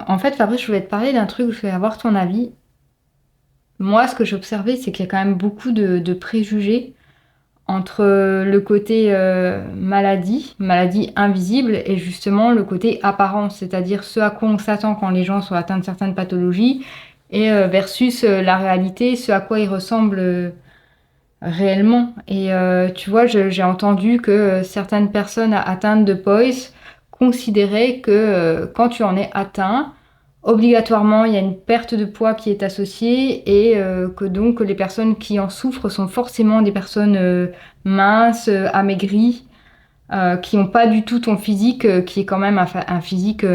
En fait, Fabrice, je voulais te parler d'un truc, je voulais avoir ton avis. Moi, ce que j'ai observé, c'est qu'il y a quand même beaucoup de préjugés entre le côté maladie invisible, et justement le côté apparence, c'est-à-dire ce à quoi on s'attend quand les gens sont atteints de certaines pathologies, et versus la réalité, ce à quoi ils ressemblent réellement. Et tu vois, j'ai entendu que certaines personnes atteintes de POIS considéraient que quand tu en es atteint, obligatoirement, il y a une perte de poids qui est associée, et que donc les personnes qui en souffrent sont forcément des personnes minces, amaigries, qui n'ont pas du tout ton physique, qui est quand même un physique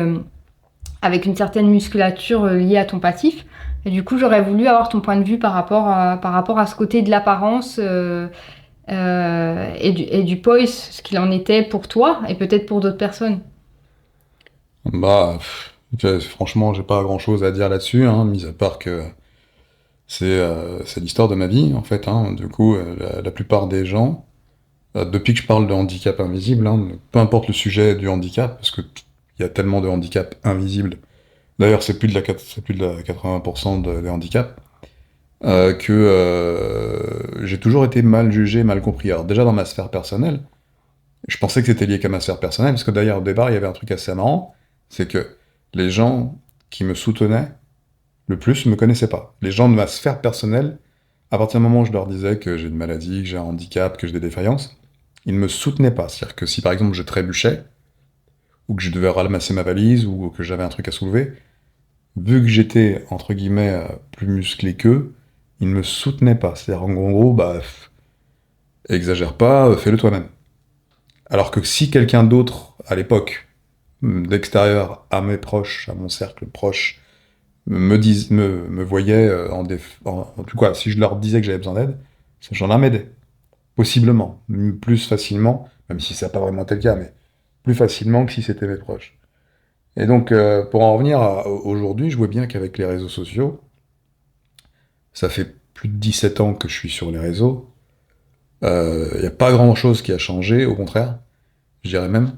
avec une certaine musculature liée à ton passif. Et du coup, j'aurais voulu avoir ton point de vue par rapport à ce côté de l'apparence et du poise, ce qu'il en était pour toi et peut-être pour d'autres personnes. Franchement, j'ai pas grand-chose à dire là-dessus, hein, mis à part que c'est l'histoire de ma vie, en fait. Hein. Du coup, la plupart des gens, depuis que je parle de handicap invisible, hein, peu importe le sujet du handicap, parce que il y a tellement de handicaps invisibles. D'ailleurs, c'est plus de la 80% des handicaps, que j'ai toujours été mal jugé, mal compris. Alors déjà dans ma sphère personnelle, je pensais que c'était lié qu'à ma sphère personnelle, parce que d'ailleurs au départ, il y avait un truc assez marrant, c'est que les gens qui me soutenaient le plus me connaissaient pas. Les gens de ma sphère personnelle, à partir du moment où je leur disais que j'ai une maladie, que j'ai un handicap, que j'ai des défaillances, ils ne me soutenaient pas. C'est-à-dire que si par exemple je trébuchais, ou que je devais ramasser ma valise, ou que j'avais un truc à soulever, vu que j'étais, entre guillemets, plus musclé qu'eux, ils ne me soutenaient pas. C'est-à-dire en gros, bah, exagère pas, fais-le toi-même. Alors que si quelqu'un d'autre, à l'époque, d'extérieur, à mes proches, à mon cercle proche, me voyait en tout cas, si je leur disais que j'avais besoin d'aide, ces gens-là m'aidaient. Possiblement. Plus facilement, même si ça n'a pas vraiment été le cas, mais plus facilement que si c'était mes proches. Et donc, pour en revenir à aujourd'hui, je vois bien qu'avec les réseaux sociaux, ça fait plus de 17 ans que je suis sur les réseaux, il n'y a pas grand-chose qui a changé, au contraire, je dirais même,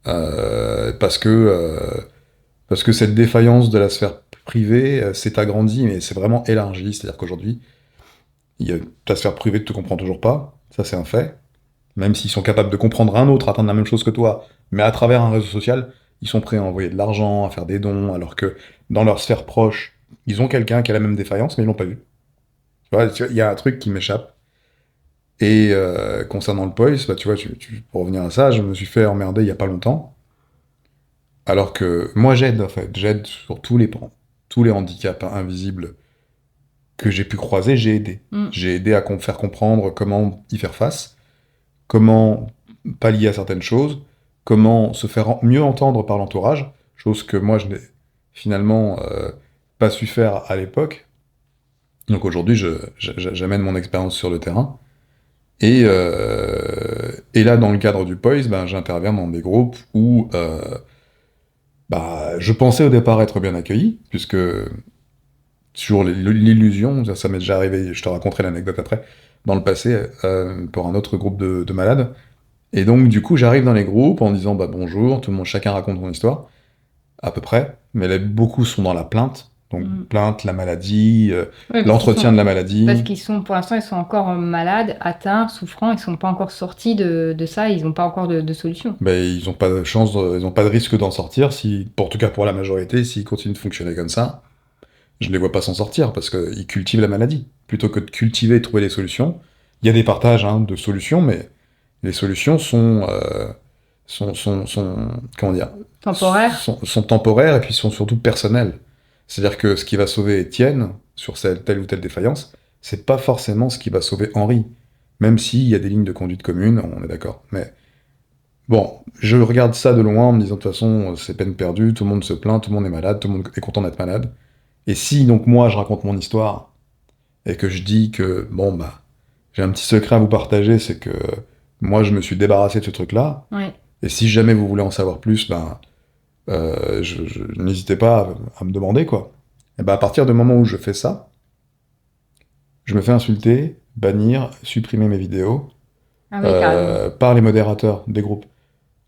euh, parce que, euh, parce que cette défaillance de la sphère privée s'est agrandie, mais c'est vraiment élargi, c'est-à-dire qu'aujourd'hui, ta sphère privée ne te comprend toujours pas, ça c'est un fait, même s'ils sont capables de comprendre un autre, atteindre la même chose que toi, mais à travers un réseau social, ils sont prêts à envoyer de l'argent, à faire des dons, alors que dans leur sphère proche, ils ont quelqu'un qui a la même défaillance, mais ils l'ont pas vu. Tu vois, il y a un truc qui m'échappe. Et concernant le poise, bah, tu vois, pour revenir à ça, je me suis fait emmerder il y a pas longtemps, alors que moi j'aide en fait, j'aide sur tous les pans, tous les handicaps invisibles que j'ai pu croiser, j'ai aidé. Mm. J'ai aidé à faire comprendre comment y faire face, comment pallier à certaines choses, comment se faire mieux entendre par l'entourage, chose que moi je n'ai finalement pas su faire à l'époque. Donc aujourd'hui, j'amène mon expérience sur le terrain. Et là, dans le cadre du POIS, ben, j'interviens dans des groupes où bah, je pensais au départ être bien accueilli, puisque sur l'illusion, ça m'est déjà arrivé, je te raconterai l'anecdote après, dans le passé, pour un autre groupe de malades. Et donc, du coup, j'arrive dans les groupes en disant bah, bonjour, tout le monde, chacun raconte son histoire, à peu près, mais là, beaucoup sont dans la plainte, donc Mm. plainte, la maladie, Oui, l'entretien de la maladie. pour l'instant, ils sont encore malades, atteints, souffrants, ils sont pas encore sortis de ça, ils n'ont pas encore de solution. Ben, ils n'ont pas de chance, ils n'ont pas de risque d'en sortir, si, en tout cas pour la majorité, s'ils continuent de fonctionner comme ça, je ne les vois pas s'en sortir, parce qu'ils cultivent la maladie. Plutôt que de cultiver et trouver des solutions, il y a des partages hein, de solutions, mais les solutions comment dire, Temporaire? sont temporaires et puis sont surtout personnelles. C'est-à-dire que ce qui va sauver Étienne sur telle ou telle défaillance, c'est pas forcément ce qui va sauver Henri. Même s'il y a des lignes de conduite communes, on est d'accord. Mais bon, je regarde ça de loin en me disant de toute façon, c'est peine perdue, tout le monde se plaint, tout le monde est malade, tout le monde est content d'être malade. Et si donc moi je raconte mon histoire et que je dis que bon bah j'ai un petit secret à vous partager, c'est que moi je me suis débarrassé de ce truc-là, Oui. et si jamais vous voulez en savoir plus, ben n'hésitez pas à me demander quoi. Et ben à partir du moment où je fais ça, je me fais insulter, bannir, supprimer mes vidéos Ah oui, carrément. par les modérateurs des groupes.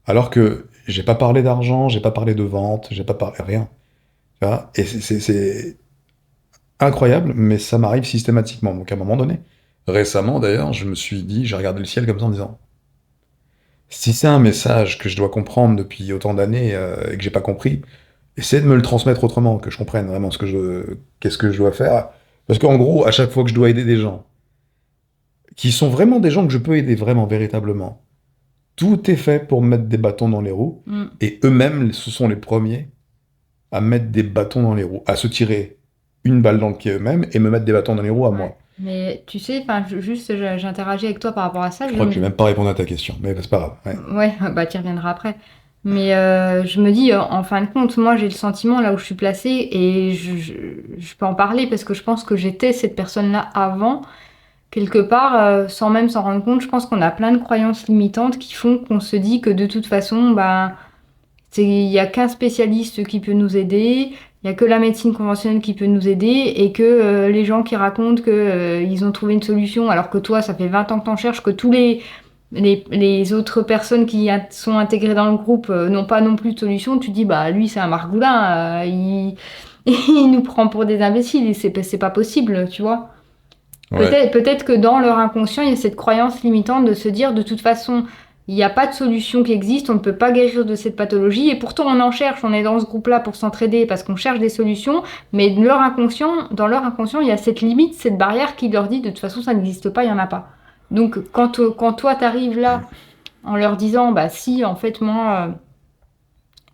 Alors que j'ai pas parlé d'argent, j'ai pas parlé de vente, j'ai pas parlé rien. Tu vois. Et c'est incroyable, mais ça m'arrive systématiquement. Donc à un moment donné, récemment d'ailleurs, je me suis dit, j'ai regardé le ciel comme ça en disant, si c'est un message que je dois comprendre depuis autant d'années et que j'ai pas compris, essaie de me le transmettre autrement, que je comprenne vraiment qu'est-ce que je dois faire. Parce qu'en gros, à chaque fois que je dois aider des gens, qui sont vraiment des gens que je peux aider vraiment, véritablement, tout est fait pour me mettre des bâtons dans les roues, Mm. et eux-mêmes, ce sont les premiers à mettre des bâtons dans les roues, à se tirer une balle dans le pied eux-mêmes et me mettre des bâtons dans les roues à Ouais. moi. Mais tu sais, enfin, juste, j'interagis avec toi par rapport à ça. Je Je crois que me je vais même pas répondre à ta question, mais c'est pas grave. Ouais. Ouais, bah tu y reviendras après. Mais je me dis, en fin de compte, moi j'ai le sentiment là où je suis placée et je peux en parler parce que je pense que j'étais cette personne-là avant, quelque part, sans même s'en rendre compte. Je pense qu'on a plein de croyances limitantes qui font qu'on se dit que de toute façon, bah, il y a qu'un spécialiste qui peut nous aider, il y a que la médecine conventionnelle qui peut nous aider et que les gens qui racontent que ils ont trouvé une solution alors que toi, ça fait 20 ans que t'en cherches, que tous les autres personnes qui sont intégrées dans le groupe n'ont pas non plus de solution, tu dis, bah lui c'est un margoulin, il nous prend pour des imbéciles, et c'est pas possible, tu vois. Ouais. Peut-être que dans leur inconscient, il y a cette croyance limitante de se dire, de toute façon, il n'y a pas de solution qui existe, on ne peut pas guérir de cette pathologie, et pourtant on en cherche, on est dans ce groupe-là pour s'entraider parce qu'on cherche des solutions, mais dans leur inconscient, il y a cette limite, cette barrière qui leur dit, de toute façon, ça n'existe pas, il n'y en a pas. Donc quand toi, t'arrives là en leur disant, bah si, en fait, moi,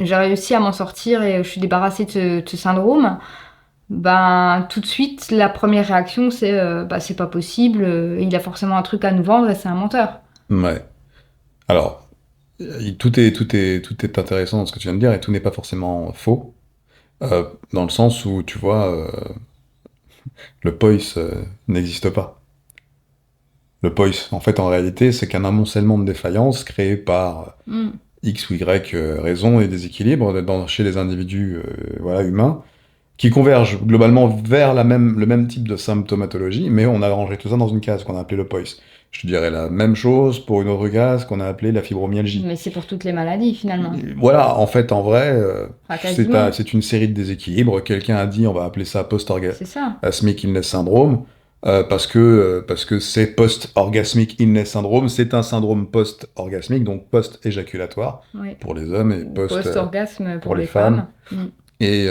j'ai réussi à m'en sortir et je suis débarrassée de ce syndrome, ben tout de suite, la première réaction, c'est, bah c'est pas possible, il a forcément un truc à nous vendre et c'est un menteur. Ouais. Alors, tout est intéressant dans ce que tu viens de dire et tout n'est pas forcément faux. Dans le sens où, tu vois, le POIS n'existe pas. Le POIS, en fait, en réalité, c'est qu'un amoncellement de défaillances créé par Mm. X ou Y raisons et déséquilibres chez les individus voilà, humains qui convergent globalement vers le même type de symptomatologie, mais on a rangé tout ça dans une case qu'on a appelée le POIS. Je te dirais la même chose pour une autre case qu'on a appelée la fibromyalgie. Mais c'est pour toutes les maladies finalement. Voilà, en fait, en vrai, Enfin, quasiment. c'est une série de déséquilibres. Quelqu'un a dit, on va appeler ça C'est ça. post-orgasmic illness syndrome, parce que c'est post-orgasmic illness syndrome, c'est un syndrome post-orgasmique, donc post-éjaculatoire Oui. pour les hommes et Ou post-orgasme pour pour les les femmes. femmes. Mm. Et,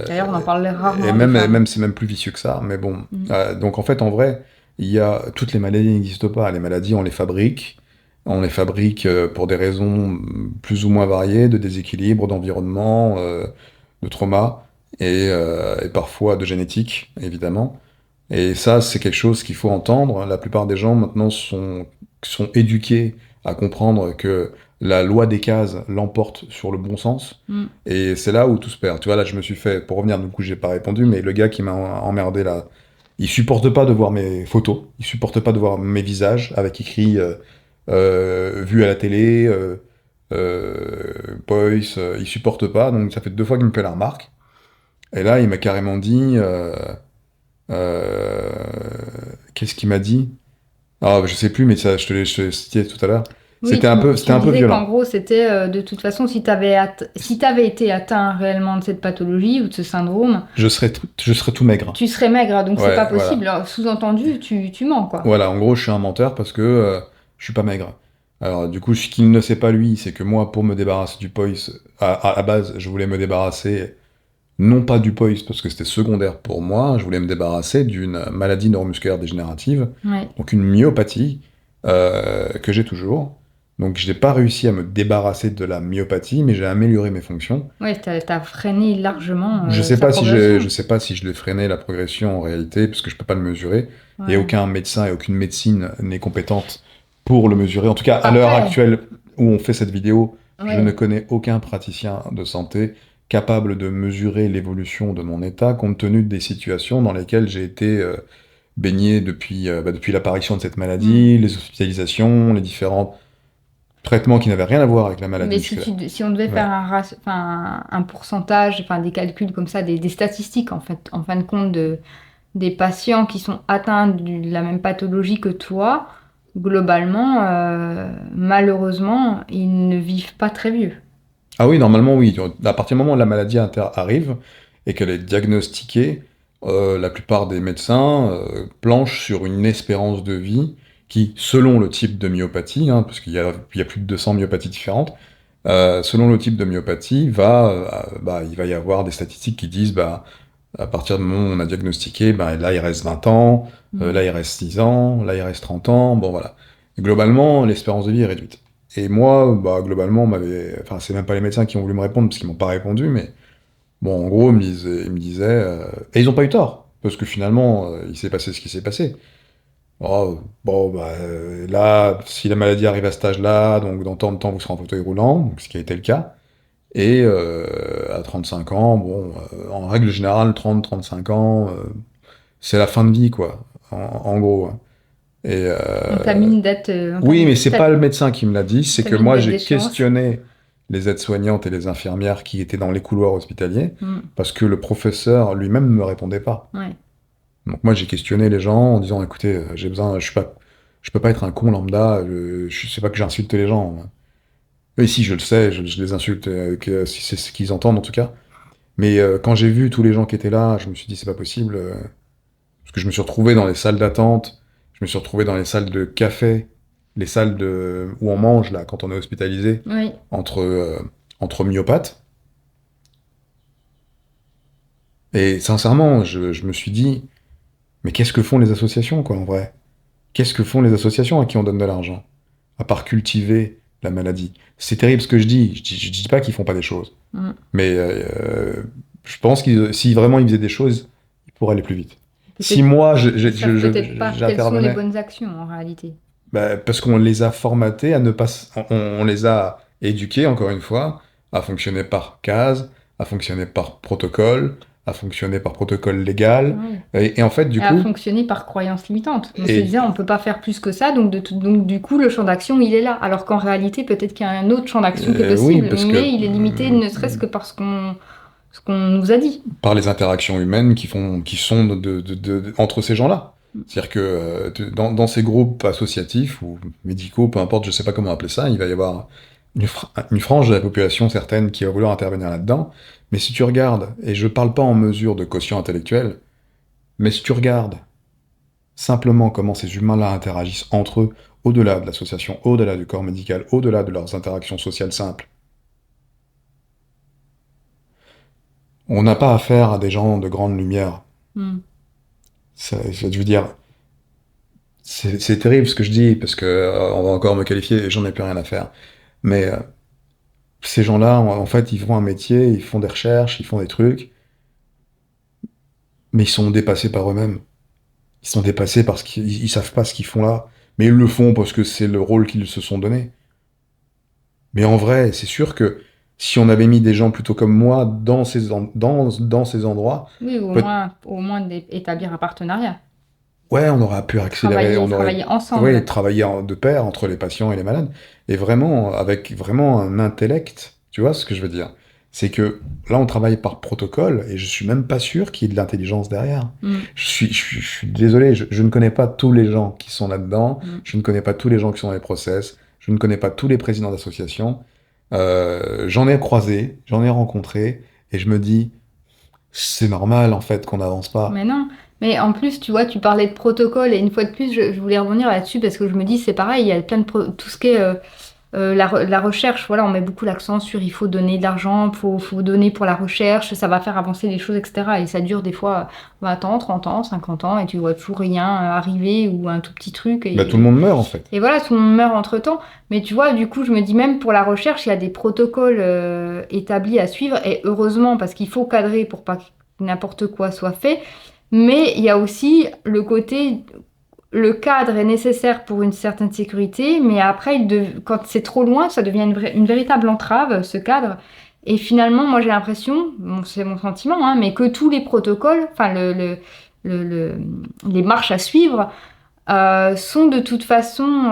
D'ailleurs, on en parle et rarement des même, femmes. c'est même plus vicieux que ça, mais bon. Mm. Donc en fait, en vrai, toutes les maladies n'existent pas. Les maladies, on les fabrique pour des raisons plus ou moins variées, de déséquilibre, d'environnement, de trauma, et parfois de génétique, évidemment. Et ça, c'est quelque chose qu'il faut entendre. La plupart des gens maintenant sont éduqués à comprendre que la loi des cases l'emporte sur le bon sens. Mm. Et c'est là où tout se perd. Tu vois, là, je me suis fait, pour revenir, du coup, j'ai pas répondu, mais le gars qui m'a emmerdé là, il supporte pas de voir mes photos, il supporte pas de voir mes visages avec écrit vu à la télé, Boys, il supporte pas, donc ça fait 2 fois qu'il me fait la remarque. Et là, il m'a carrément dit, euh, qu'est-ce qu'il m'a dit? Ah, je sais plus, mais ça, je te l'ai cité tout à l'heure. Oui, tu C'était me un peu disais qu'en violent. gros, c'était de toute façon, si t'avais été atteint réellement de cette pathologie ou de ce syndrome, Je serais tout maigre. tu serais maigre, donc c'est pas Ouais, possible. voilà. Alors, sous-entendu, tu mens, quoi. Voilà, en gros, je suis un menteur parce que je suis pas maigre. Alors, du coup, ce qu'il ne sait pas, lui, c'est que moi, pour me débarrasser du POIS, à base, je voulais me débarrasser, non pas du POIS, parce que c'était secondaire pour moi, je voulais me débarrasser d'une maladie neuromusculaire dégénérative, Ouais. donc une myopathie, que j'ai toujours. Donc, je n'ai pas réussi à me débarrasser de la myopathie, mais j'ai amélioré mes fonctions. Ouais, t'as freiné largement sa Je progression. sais pas si je l'ai freiné la progression en réalité, parce que je peux pas le mesurer. Et Ouais. aucun médecin et aucune médecine n'est compétente pour le mesurer. En tout cas, à l'heure Après, actuelle où on fait cette vidéo, je ne ouais. connais aucun praticien de santé capable de mesurer l'évolution de mon état compte tenu des situations dans lesquelles j'ai été baigné depuis l'apparition de cette Hmm. maladie, les hospitalisations, les différents traitements qui n'avaient rien à voir avec la maladie Mais musculaire. si on devait Ouais. faire enfin, un pourcentage, enfin, des calculs comme ça, des statistiques, en fait, en fin de compte, des patients qui sont atteints de la même pathologie que toi, globalement, malheureusement, ils ne vivent pas très vieux. Ah oui, normalement, oui. À partir du moment où la maladie arrive et qu'elle est diagnostiquée, la plupart des médecins planchent sur une espérance de vie qui, selon le type de myopathie, hein, parce qu'il y a plus de 200 myopathies différentes, selon le type de myopathie, il va y avoir des statistiques qui disent, à partir du moment où on a diagnostiqué, là il reste 20 ans, là il reste 6 ans, là il reste 30 ans, bon voilà. Et globalement, l'espérance de vie est réduite. Et moi, globalement, enfin, c'est même pas les médecins qui ont voulu me répondre parce qu'ils m'ont pas répondu, mais bon, en gros, ils me disaient, et ils ont pas eu tort, parce que finalement, il s'est passé ce qui s'est passé. Oh, bon, là, si la maladie arrive à cet âge-là, donc dans tant de temps, vous serez en fauteuil roulant, donc ce qui a été le cas. Et à 35 ans, bon, en règle générale, 30-35 ans, c'est la fin de vie, quoi, en gros, hein. Et On t'a mis une date, oui, mais c'est pas le médecin qui me l'a dit, c'est t'as que mis une moi date j'ai d'échéance. questionné les aides-soignantes et les infirmières qui étaient dans les couloirs hospitaliers, parce que le professeur lui-même ne me répondait pas. Ouais. Donc moi j'ai questionné les gens en disant, écoutez, j'ai besoin, je peux pas être un con lambda, je sais pas que j'insulte les gens, hein. Et si, je le sais, je les insulte, si c'est ce qu'ils entendent en tout cas. Mais quand j'ai vu tous les gens qui étaient là, je me suis dit, c'est pas possible. Parce que je me suis retrouvé dans les salles d'attente, je me suis retrouvé dans les salles de café, les salles où on mange, là, quand on est hospitalisé, Oui. entre myopathes. Et sincèrement, je me suis dit, mais qu'est-ce que font les associations, quoi, en vrai? Qu'est-ce que font les associations à qui on donne de l'argent? À part cultiver la maladie. C'est terrible ce que je dis. Je dis pas qu'ils font pas des choses. Mm. Mais je pense que si vraiment ils faisaient des choses, ils pourraient aller plus vite. Si Peut-être moi, ils savent peut-être pas quelles sont les j'intervenais, bonnes actions en réalité. parce qu'on les a formatés à ne pas... on les a éduqués, encore une fois, à fonctionner par case, à fonctionner par protocole, à fonctionner par protocole légal. Oui. Et en fait, du Et à coup... fonctionner par croyance limitante. On se Et, disait, on peut pas faire plus que ça, donc du coup, le champ d'action, il est là. Alors qu'en réalité, peut-être qu'il y a un autre champ d'action qui est oui, possible, parce que... mais il est limité ne serait-ce que par ce qu'on nous a dit. par les interactions humaines qui sont entre ces gens-là. C'est-à-dire que dans ces groupes associatifs ou médicaux, peu importe, je sais pas comment appeler ça, il va y avoir une frange de la population certaine qui va vouloir intervenir là-dedans. Mais si tu regardes, et je parle pas en mesure de quotient intellectuel, mais si tu regardes simplement comment ces humains-là interagissent entre eux, au-delà de l'association, au-delà du corps médical, au-delà de leurs interactions sociales simples, on n'a pas affaire à des gens de grande lumière. Mm. Je veux dire, c'est terrible ce que je dis, parce que on va encore me qualifier et j'en ai plus rien à faire. Mais ces gens-là, en fait, ils font un métier, ils font des recherches, ils font des trucs, mais ils sont dépassés par eux-mêmes. Ils sont dépassés parce qu'ils savent pas ce qu'ils font là, mais ils le font parce que c'est le rôle qu'ils se sont donné. Mais en vrai, c'est sûr que si on avait mis des gens plutôt comme moi dans ces endroits, Oui, peut au moins d'établir un partenariat. ouais, on aurait pu accélérer, Travailler ouais, ensemble. travailler de pair entre les patients et les malades, et vraiment, avec vraiment un intellect, tu vois ce que je veux dire? C'est que là, on travaille par protocole, et je suis même pas sûr qu'il y ait de l'intelligence derrière. Mm. Je suis désolé, je ne connais pas tous les gens qui sont là-dedans, Mm. je ne connais pas tous les gens qui sont dans les process, je ne connais pas tous les présidents d'associations. J'en ai croisé, j'en ai rencontré, et je me dis, c'est normal, en fait, qu'on n'avance pas. Mais non. Mais en plus, tu vois, tu parlais de protocole et une fois de plus, je voulais revenir là-dessus parce que je me dis, c'est pareil, il y a plein de tout ce qui est la recherche. Voilà, on met beaucoup l'accent sur il faut donner de l'argent, faut donner pour la recherche, ça va faire avancer les choses, etc. Et ça dure des fois 20 ans, 30 ans, 50 ans et tu vois toujours rien arriver ou un tout petit truc. Bah, tout le monde meurt, en fait. Et voilà, tout le monde meurt entre-temps. Mais tu vois, du coup, je me dis même pour la recherche, il y a des protocoles établis à suivre. Et heureusement, parce qu'il faut cadrer pour pas que n'importe quoi soit fait. Mais il y a aussi le côté, le cadre est nécessaire pour une certaine sécurité, mais après, quand c'est trop loin, ça devient une véritable entrave, ce cadre. Et finalement, moi j'ai l'impression, bon, c'est mon sentiment, hein, mais que tous les protocoles, enfin le- les marches à suivre, sont de toute façon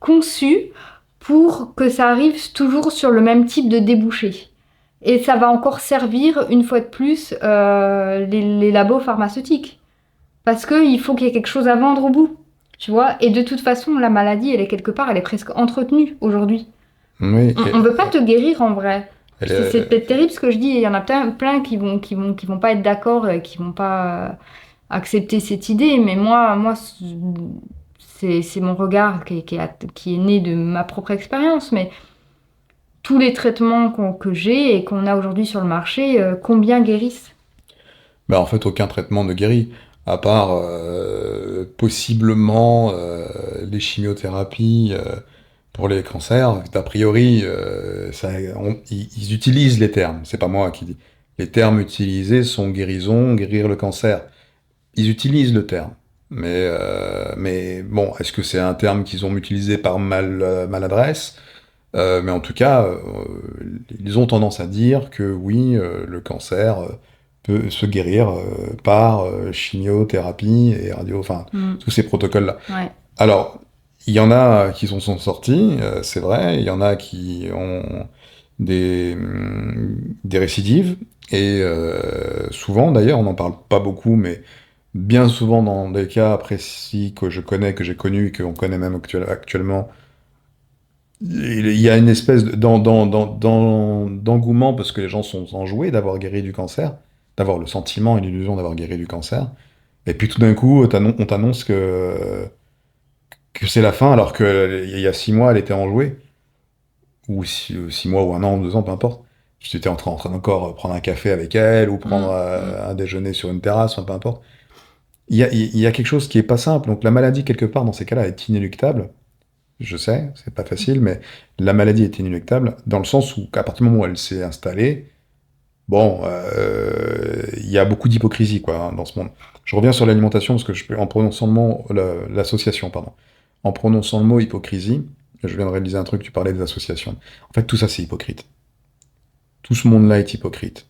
conçus pour que ça arrive toujours sur le même type de débouché. Et ça va encore servir, une fois de plus, les labos pharmaceutiques. Parce qu'il faut qu'il y ait quelque chose à vendre au bout. Tu vois? Et de toute façon, la maladie, elle est quelque part, elle est presque entretenue aujourd'hui. Oui, On veut pas te guérir en vrai. elle C'est est- peut-être terrible ce que je dis. Il y en a plein qui vont pas être d'accord, qui vont pas accepter cette idée. Mais moi, c'est mon regard qui est né de ma propre expérience. Mais tous les traitements que j'ai et qu'on a aujourd'hui sur le marché, combien guérissent? bah, en fait, aucun traitement ne guérit, à part possiblement les chimiothérapies pour les cancers. A priori, ils utilisent les termes, c'est pas moi qui dis. Les termes utilisés sont guérison, guérir le cancer. Ils utilisent le terme. Mais bon, est-ce que c'est un terme qu'ils ont utilisé par maladresse? Mais en tout cas, ils ont tendance à dire que oui, le cancer peut se guérir par chimiothérapie et radio, enfin, Hmm. tous ces protocoles-là. Ouais. Alors, il y en a qui sont sortis, c'est vrai, il y en a qui ont des récidives, et souvent, d'ailleurs, on n'en parle pas beaucoup, mais bien souvent dans des cas précis que je connais, que j'ai connus, et qu'on connaît même actuellement, il y a une espèce d'engouement parce que les gens sont enjoués d'avoir guéri du cancer, d'avoir le sentiment et l'illusion d'avoir guéri du cancer. Et puis tout d'un coup, on t'annonce que c'est la fin alors qu'il y a 6 mois, elle était enjouée. Ou 6 mois, ou un an, ou 2 ans, peu importe. J'étais en train d'encore prendre un café avec elle, ou prendre Hmm. Hmm. un déjeuner sur une terrasse, enfin, peu importe. Il y a quelque chose qui est pas simple. Donc la maladie, quelque part, dans ces cas-là, est inéluctable. Je sais, c'est pas facile, mais la maladie est inéluctable dans le sens où, à partir du moment où elle s'est installée, bon, il y a beaucoup d'hypocrisie, quoi, hein, dans ce monde. Je reviens sur l'alimentation parce que en prononçant le mot, l'association, pardon, en prononçant le mot hypocrisie, je viens de réaliser un truc, tu parlais des associations. En fait, tout ça, c'est hypocrite. Tout ce monde-là est hypocrite.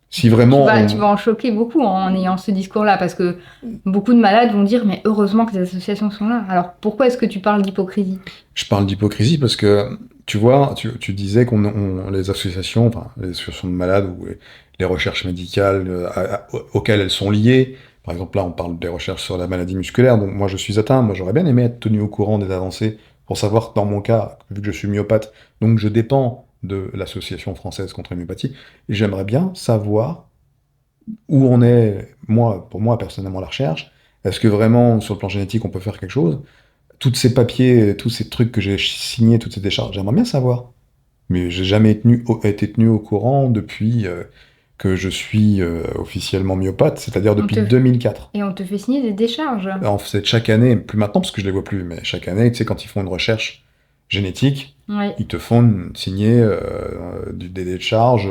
Si vraiment Tu vas en choquer beaucoup en ayant ce discours-là, parce que beaucoup de malades vont dire, mais heureusement que les associations sont là. Alors pourquoi est-ce que tu parles d'hypocrisie? je parle d'hypocrisie parce que, tu vois, tu disais les associations, enfin, les associations de malades ou les recherches médicales auxquelles elles sont liées, par exemple, là, on parle des recherches sur la maladie musculaire, donc moi, je suis atteint, moi, j'aurais bien aimé être tenu au courant des avancées pour savoir, dans mon cas, vu que je suis myopathe, donc je dépends de l'Association française contre la myopathie, et j'aimerais bien savoir où on est, moi, pour moi, personnellement, la recherche. Est-ce que vraiment, sur le plan génétique, on peut faire quelque chose? Tous ces papiers, tous ces trucs que j'ai signés, toutes ces décharges, j'aimerais bien savoir. Mais j'ai jamais été tenu au courant depuis que je suis officiellement myopathe, c'est-à-dire On depuis te... 2004. Et on te fait signer des décharges. En fait, chaque année, plus maintenant parce que je les vois plus, mais chaque année, tu sais, quand ils font une recherche génétique, Ouais. ils te font signer des décharges,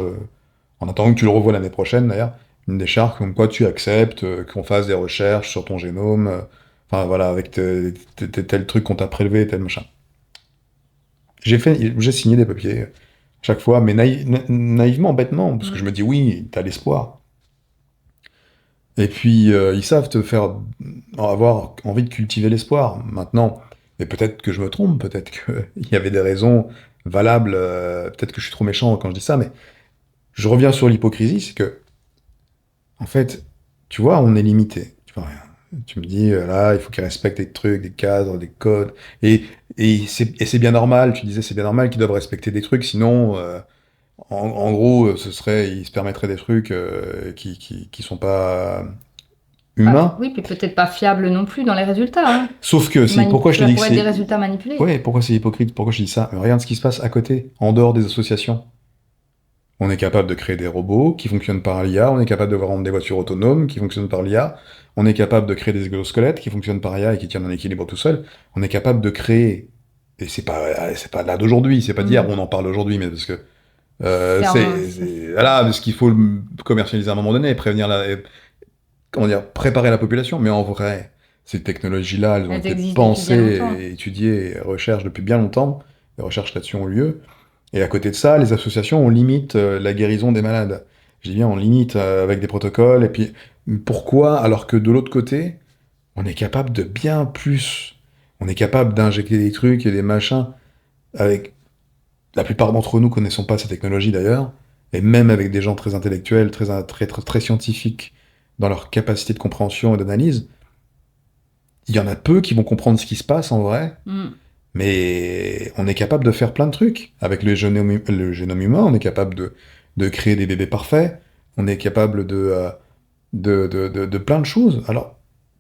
en attendant que tu le revois l'année prochaine d'ailleurs, une décharge comme quoi tu acceptes qu'on fasse des recherches sur ton génome, enfin voilà, avec tel truc qu'on t'a prélevé, tel machin. J'ai signé des papiers chaque fois, mais naïvement, bêtement, parce que je Mm. me dis oui, t'as l'espoir. Et puis ils savent te faire avoir envie de cultiver l'espoir. Maintenant, et peut-être que je me trompe, peut-être qu'il y avait des raisons valables, peut-être que je suis trop méchant quand je dis ça, mais je reviens sur l'hypocrisie, c'est que en fait, tu vois, on est limité. Tu vois, tu me dis, là, il faut qu'ils respectent des trucs, des cadres, des codes. Et, et c'est bien normal, tu disais, c'est bien normal qu'ils doivent respecter des trucs, sinon, en gros, ils se permettraient des trucs qui sont pas humains. Oui, puis peut-être pas fiable non plus dans les résultats, hein. Sauf que, si, pourquoi je te Ça dis que pourrait être des c'est... résultats manipulés. Ouais, pourquoi c'est hypocrite? Pourquoi je dis ça? Regarde ce qui se passe à côté, en dehors des associations. On est capable de créer des robots qui fonctionnent par l'IA, on est capable de vendre des voitures autonomes qui fonctionnent par l'IA, on est capable de créer des exosquelettes qui fonctionnent par IA et qui tiennent en équilibre tout seul, on est capable de créer, et c'est pas là d'aujourd'hui, c'est pas d'hier, Mm. on en parle aujourd'hui, mais parce que C'est- voilà, parce qu'il faut le commercialiser à un moment donné, prévenir comment dire, préparer la population, mais en vrai, ces technologies-là, elles ont Elles été existent depuis bien pensées longtemps. et étudiées et recherchées depuis bien longtemps, les recherches là-dessus ont lieu, et à côté de ça, les associations, on limite la guérison des malades. Je dis bien, on limite avec des protocoles. Et puis, pourquoi, alors que de l'autre côté, on est capable de bien plus. On est capable d'injecter des trucs et des machins avec... La plupart d'entre nous connaissons pas ces technologies d'ailleurs, et même avec des gens très intellectuels, très scientifiques dans leur capacité de compréhension et d'analyse, il y en a peu qui vont comprendre ce qui se passe en vrai, Mm. Mais on est capable de faire plein de trucs. Avec le génome humain, on est capable de créer des bébés parfaits, on est capable de plein de choses. Alors,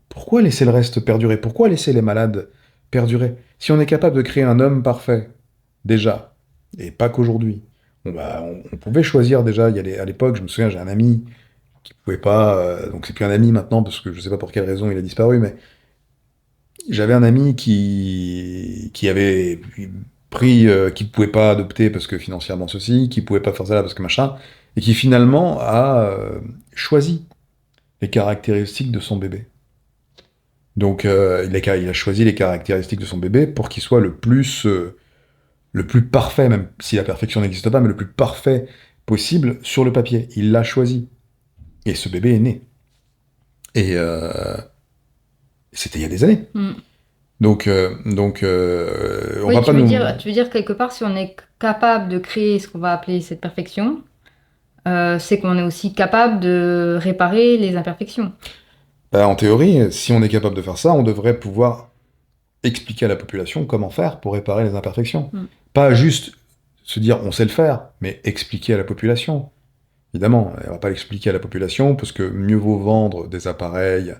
pourquoi laisser le reste perdurer? Pourquoi laisser les malades perdurer? Si on est capable de créer un homme parfait, déjà, et pas qu'aujourd'hui, on pouvait choisir déjà, à l'époque, je me souviens, j'ai un ami qui pouvait pas, donc c'est plus un ami maintenant, parce que je sais pas pour quelle raison il a disparu, mais j'avais un ami qui avait pris, qui pouvait pas adopter parce que financièrement ceci, qui pouvait pas faire ça parce que machin, et qui finalement a choisi les caractéristiques de son bébé. Donc il a choisi les caractéristiques de son bébé pour qu'il soit le plus parfait, même si la perfection n'existe pas, mais le plus parfait possible sur le papier. Il l'a choisi. Et ce bébé est né. Et c'était il y a des années. Mm. On Oui, va pas nous... tu veux dire quelque part, si on est capable de créer ce qu'on va appeler cette perfection, c'est qu'on est aussi capable de réparer les imperfections. En théorie, si on est capable de faire ça, on devrait pouvoir expliquer à la population comment faire pour réparer les imperfections. Mm. Pas juste se dire on sait le faire, mais expliquer à la population. Évidemment, on va pas l'expliquer à la population parce que mieux vaut vendre des appareils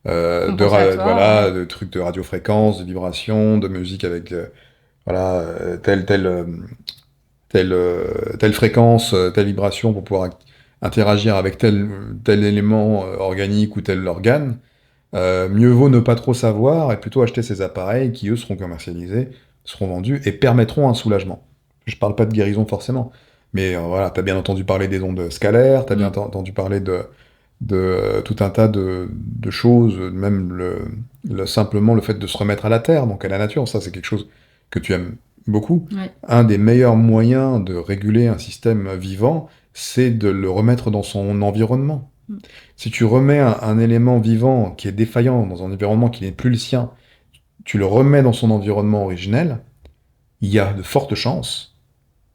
Compensatoire, ouais. de trucs de radiofréquence, de vibrations, de musique avec telle fréquence, telle vibration pour pouvoir interagir avec tel élément organique ou tel organe. Mieux vaut ne pas trop savoir et plutôt acheter ces appareils qui, eux, seront commercialisés, seront vendus et permettront un soulagement. Je parle pas de guérison forcément, mais voilà, t'as bien entendu parler des ondes scalaires, t'as bien Mm. entendu parler de tout un tas de choses, même simplement le fait de se remettre à la terre, donc à la nature, ça c'est quelque chose que tu aimes beaucoup. Ouais. Un des meilleurs moyens de réguler un système vivant, c'est de le remettre dans son environnement. Mm. Si tu remets un élément vivant qui est défaillant dans un environnement qui n'est plus le sien, tu le remets dans son environnement originel, il y a de fortes chances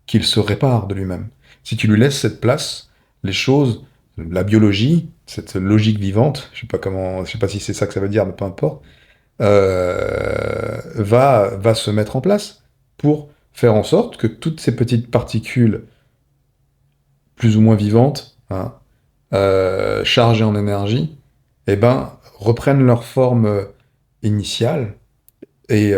qu'il se répare de lui-même. Si tu lui laisses cette place, les choses, la biologie, cette logique vivante, je sais pas si c'est ça que ça veut dire, mais peu importe, va se mettre en place pour faire en sorte que toutes ces petites particules plus ou moins vivantes, hein, chargées en énergie, eh ben, reprennent leur forme initiale et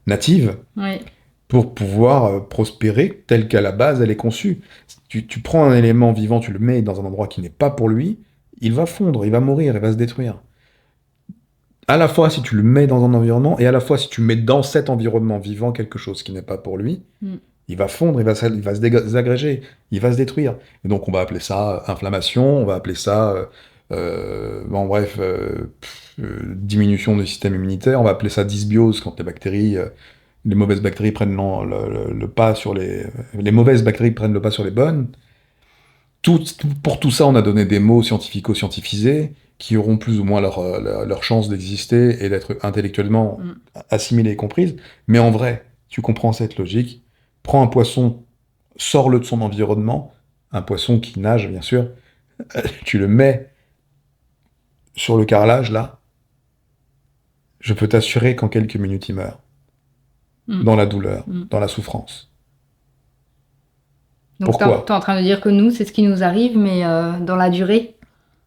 native Ouais. pour pouvoir prospérer telle qu'à la base elle est conçue. Tu prends un élément vivant, tu le mets dans un endroit qui n'est pas pour lui, il va fondre, il va mourir, il va se détruire. À la fois si tu le mets dans un environnement, et à la fois si tu mets dans cet environnement vivant quelque chose qui n'est pas pour lui, Mm. il va fondre, il va se désagréger, il va se détruire. Et donc on va appeler ça inflammation, on va appeler ça, diminution du système immunitaire, on va appeler ça dysbiose quand les mauvaises bactéries prennent le pas sur les mauvaises bactéries prennent le pas sur les bonnes. Pour tout ça, on a donné des mots scientifico-scientifisés qui auront plus ou moins leur chance d'exister et d'être intellectuellement Mm. assimilés et comprises. Mais en vrai, tu comprends cette logique. Prends un poisson, sors-le de son environnement, un poisson qui nage, bien sûr, tu le mets sur le carrelage, là, je peux t'assurer qu'en quelques minutes, il meurt. Mm. Dans la douleur, Mm. dans la souffrance. Donc, Pourquoi? t'es en train de dire que nous, c'est ce qui nous arrive, mais dans la durée,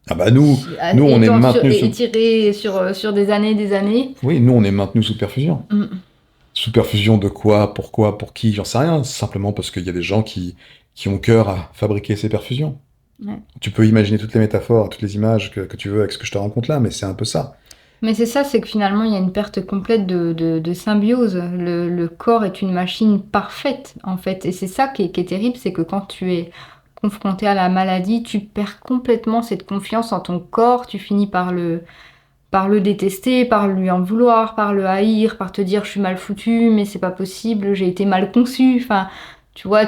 Ah bah nous on est maintenus sous... étiré sur des années, des années. Oui, nous on est maintenus sous perfusion. Mm. Sous perfusion de quoi? Pourquoi? Pour qui? J'en sais rien. C'est simplement parce qu'il y a des gens qui ont cœur à fabriquer ces perfusions. Ouais. Tu peux imaginer toutes les métaphores, toutes les images que tu veux avec ce que je te raconte là, mais c'est un peu ça. Mais c'est ça, c'est que finalement, il y a une perte complète de symbiose. Le corps est une machine parfaite, en fait. Et c'est ça qui est terrible, c'est que quand tu es confronté à la maladie, tu perds complètement cette confiance en ton corps, tu finis par le détester, par lui en vouloir, par le haïr, par te dire je suis mal foutu, mais c'est pas possible, j'ai été mal conçu. Enfin, tu vois,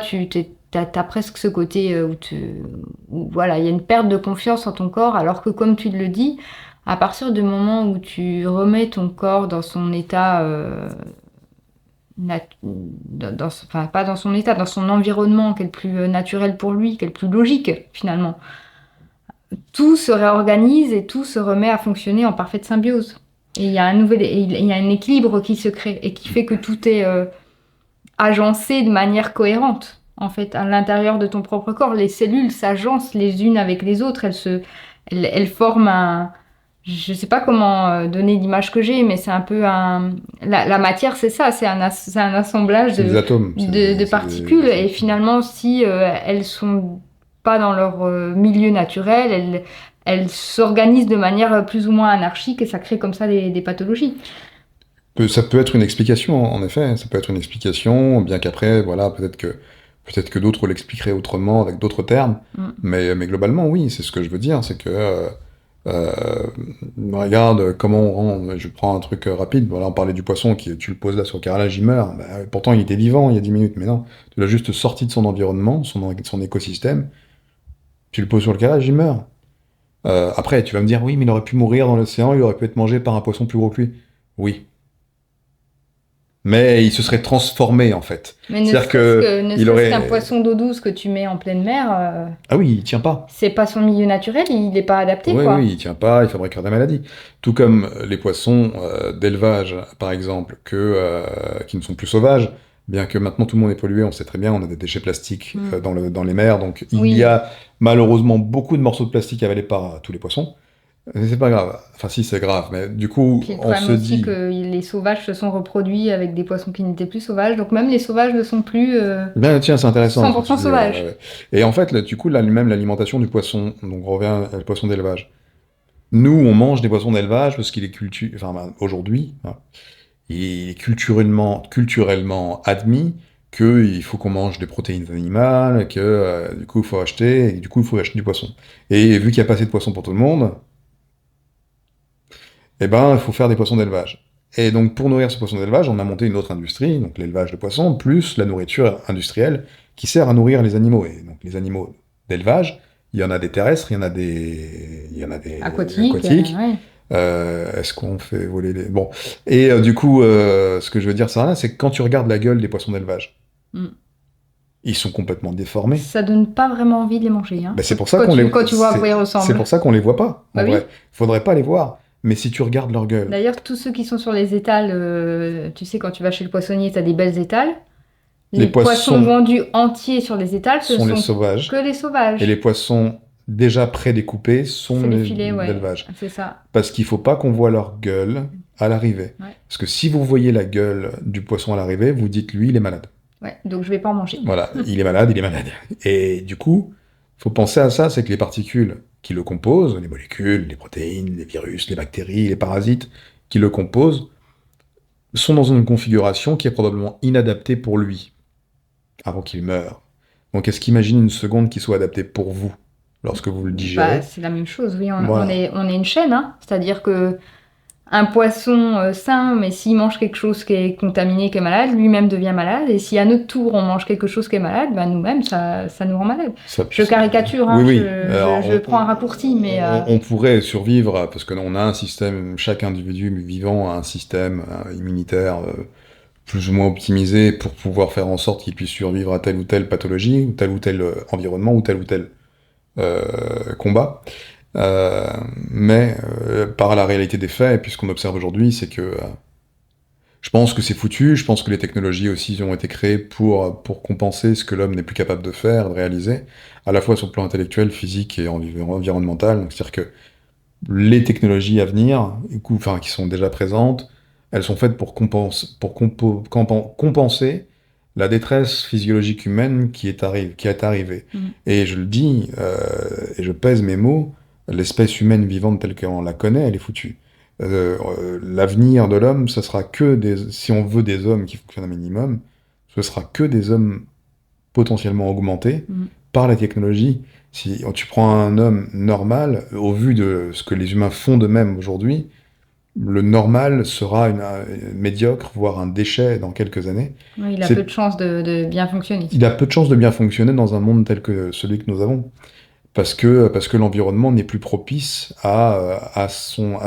t'as presque ce côté où voilà, il y a une perte de confiance en ton corps, alors que comme tu le dis, à partir du moment où tu remets ton corps dans son état, enfin pas dans son état, dans son environnement, qui est le plus naturel pour lui, qui est le plus logique finalement, tout se réorganise et tout se remet à fonctionner en parfaite symbiose. Et il y a un équilibre qui se crée et qui fait que tout est agencé de manière cohérente. En fait, à l'intérieur de ton propre corps, les cellules s'agencent les unes avec les autres. Elles forment un. Je sais pas comment donner l'image que j'ai, mais c'est un peu un. La matière, c'est ça, c'est un assemblage C'est des atomes. de particules. Et finalement, si elles sont pas dans leur milieu naturel, elles s'organisent de manière plus ou moins anarchique et ça crée comme ça des pathologies. Ça peut être une explication, en effet. Ça peut être une explication, bien qu'après, voilà, peut-être que d'autres l'expliqueraient autrement, avec d'autres termes. Mm. Mais globalement, oui, c'est ce que je veux dire. C'est que, euh, regarde comment on rend. Je prends un truc rapide. Voilà, on parlait du poisson, tu le poses là sur le carrelage, il meurt. Bah, pourtant, il était vivant il y a 10 minutes. Mais non, tu l'as juste sorti de son environnement, son écosystème. Tu le poses sur le carrelage, il meurt. Après, tu vas me dire, oui, mais il aurait pu mourir dans l'océan, il aurait pu être mangé par un poisson plus gros que lui. Oui, mais il se serait transformé en fait. Mais ne C'est-à-dire serait-ce que que, ne il serait-ce qu'un aurait. poisson d'eau douce que tu mets en pleine mer, Ah oui, il tient pas. c'est pas son milieu naturel, il n'est pas adapté, Oui, quoi. oui, il tient pas, il fabrique des maladies. Tout comme les poissons d'élevage, par exemple, qui ne sont plus sauvages, bien que maintenant tout le monde est pollué, on sait très bien, on a des déchets plastiques Mm. dans les mers, donc il y Oui, a malheureusement beaucoup de morceaux de plastique avalés par tous les poissons. Mais c'est pas grave. Enfin, si, c'est grave, mais du coup, puis le on problème se aussi que dit. les sauvages se sont reproduits avec des poissons qui n'étaient plus sauvages, donc même les sauvages ne sont plus Ben, tiens, c'est intéressant ce que tu 100% dis. Ouais, ouais, sauvages. ouais. Et en fait, là, du coup, là, même l'alimentation du poisson, donc on revient à le poisson d'élevage. Nous, on mange des poissons d'élevage parce qu'il est enfin, ben, aujourd'hui, hein, il est culturellement admis qu'il faut qu'on mange des protéines animales, que du coup, il faut acheter, et du coup, il faut acheter du poisson. Et vu qu'il n'y a pas assez de poissons pour tout le monde, eh ben, il faut faire des poissons d'élevage. Et donc, pour nourrir ce poisson d'élevage, on a monté une autre industrie, donc l'élevage de poissons, plus la nourriture industrielle, qui sert à nourrir les animaux. Et donc, les animaux d'élevage, il y en a des terrestres, il y en a des Aquatiques, aquatiques. ouais. Est-ce qu'on fait voler les... Bon. Et du coup, ce que je veux dire, ça, c'est que quand tu regardes la gueule des poissons d'élevage, Mm. ils sont complètement déformés. Ça donne pas vraiment envie de les manger, hein. Ben, c'est pour ça qu'on les... Quand tu vois à quoi ils C'est ressemblent. pour ça qu'on les voit pas, Bah en oui. vrai. Faudrait pas les voir. Mais si tu regardes leur gueule, D'ailleurs, tous ceux qui sont sur les étals, tu sais, quand tu vas chez le poissonnier, tu as des belles étales. les Les poissons poissons vendus entiers sur les étals, ce sont les sont que sauvages. les Et les sauvages. poissons déjà prédécoupés sont C'est les les filets, ouais. d'élevage. C'est ça. Parce qu'il faut pas qu'on voit leur gueule à l'arrivée. Ouais. Parce que si vous voyez la gueule du poisson à l'arrivée, vous dites lui, il est malade. Ouais. Donc, je vais pas en manger. Voilà, il est malade, il est malade. Et du coup, faut penser à ça, c'est que les particules qui le composent, les molécules, les protéines, les virus, les bactéries, les parasites qui le composent, sont dans une configuration qui est probablement inadaptée pour lui, avant qu'il meure. Donc est-ce qu'imagine une seconde qui soit adaptée pour vous, lorsque vous le Bah, digérez? c'est la même chose, oui. Voilà. On est une chaîne, hein. C'est-à-dire que un poisson sain, mais s'il mange quelque chose qui est contaminé, qui est malade, lui-même devient malade. Et si à notre tour, on mange quelque chose qui est malade, bah, nous-mêmes, ça nous rend malade. Ça- Je caricature, Oui, hein. oui. Alors, Je prends un raccourci, mais on pourrait survivre parce que on a un système, chaque individu vivant a un système immunitaire plus ou moins optimisé pour pouvoir faire en sorte qu'il puisse survivre à telle ou telle pathologie, ou tel environnement, ou tel combat. Euh, mais par la réalité des faits, et puis ce qu'on observe aujourd'hui, c'est que je pense que c'est foutu, je pense que les technologies aussi ont été créées pour compenser ce que l'homme n'est plus capable de faire, de réaliser, à la fois sur le plan intellectuel, physique et environnemental. Donc, c'est-à-dire que les technologies à venir, enfin, qui sont déjà présentes, elles sont faites pour compenser la détresse physiologique humaine qui est arrivée. mm. Et je le dis, et je pèse mes mots, l'espèce humaine vivante telle qu'on la connaît, elle est foutue. L'avenir de l'homme, ce sera que si on veut des hommes qui fonctionnent un minimum, ce sera que des hommes potentiellement augmentés Mm. par la technologie. Si tu prends un homme normal, au vu de ce que les humains font d'eux-mêmes aujourd'hui, le normal sera médiocre, voire un déchet dans quelques années. Oui, il a peu C'est, de chances de bien fonctionner. il a peu de chances de bien fonctionner dans un monde tel que celui que nous avons. Parce que l'environnement n'est plus propice à son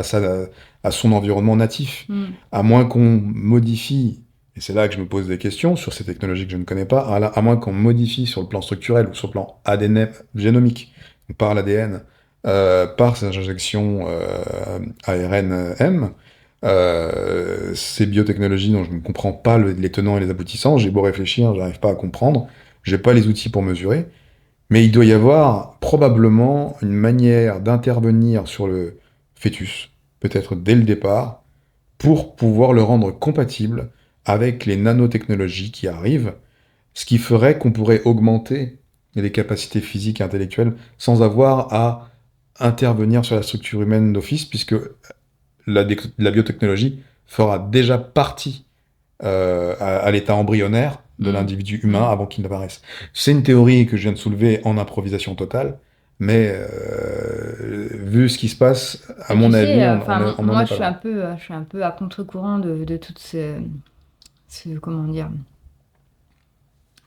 environnement natif. Mm. À moins qu'on modifie, et c'est là que je me pose des questions sur ces technologies que je ne connais pas, à moins qu'on modifie sur le plan structurel ou sur le plan ADN, génomique, par l'ADN, par ces injections ARNM, Ces biotechnologies dont je ne comprends pas les tenants et les aboutissants, j'ai beau réfléchir, j'arrive pas à comprendre, j'ai pas les outils pour mesurer, mais il doit y avoir probablement une manière d'intervenir sur le fœtus, peut-être dès le départ, pour pouvoir le rendre compatible avec les nanotechnologies qui arrivent, ce qui ferait qu'on pourrait augmenter les capacités physiques et intellectuelles sans avoir à intervenir sur la structure humaine d'office, puisque la biotechnologie fera déjà partie à l'état embryonnaire de Mm. l'individu humain Mm. avant qu'il n'apparaisse. C'est une théorie que je viens de soulever en improvisation totale, mais vu ce qui se passe, à Et tu mon sais, avis, enfin, on n'en moi, est pas là. je suis un peu à contre-courant de toutes comment dire,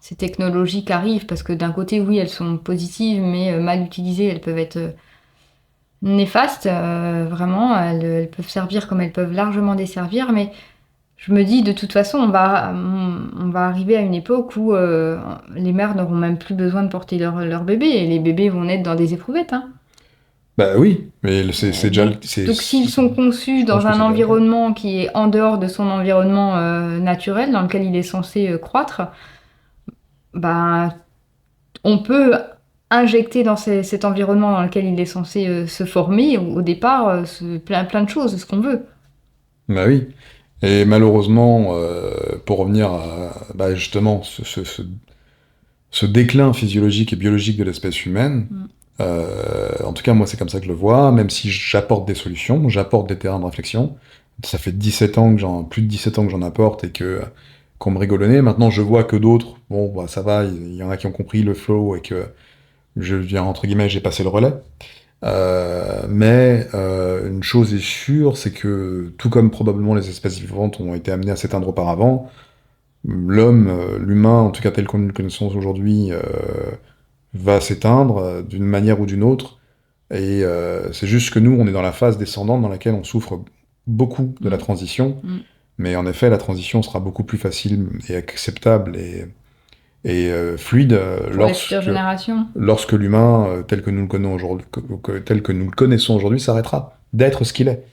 ces technologies qui arrivent, parce que d'un côté, oui, elles sont positives, mais mal utilisées, elles peuvent être néfastes, vraiment. Elles peuvent servir comme elles peuvent largement desservir, mais je me dis, de toute façon, on va arriver à une époque où les mères n'auront même plus besoin de porter leur bébé, et les bébés vont naître dans des éprouvettes, hein. Bah oui, mais c'est déjà, Donc s'ils sont conçus je pense dans que un c'est déjà le cas. environnement qui est en dehors de son environnement naturel, dans lequel il est censé croître, bah, on peut injecter dans cet environnement dans lequel il est censé se former au départ plein de choses, ce qu'on veut. Bah oui. Et malheureusement, pour revenir à bah, justement ce déclin physiologique et biologique de l'espèce humaine, Mm. en tout cas moi c'est comme ça que je le vois, même si j'apporte des solutions, j'apporte des terrains de réflexion. Ça fait 17 ans que plus de 17 ans que j'en apporte et que qu'on me rigolonnait. Maintenant je vois que d'autres, bon bah ça va, il y en a qui ont compris le flow et que je viens entre guillemets, j'ai passé le relais. Mais une chose est sûre, c'est que tout comme probablement les espèces vivantes ont été amenées à s'éteindre auparavant, l'homme, l'humain, en tout cas tel qu'on le connaissons aujourd'hui, va s'éteindre d'une manière ou d'une autre. Et c'est juste que nous, on est dans la phase descendante dans laquelle on souffre beaucoup de la Mm. transition. Mm. Mais en effet, la transition sera beaucoup plus facile et acceptable et fluide Pour les futures générations. lorsque l'humain, tel que nous le connaissons aujourd'hui, tel que nous le connaissons aujourd'hui, s'arrêtera d'être ce qu'il est.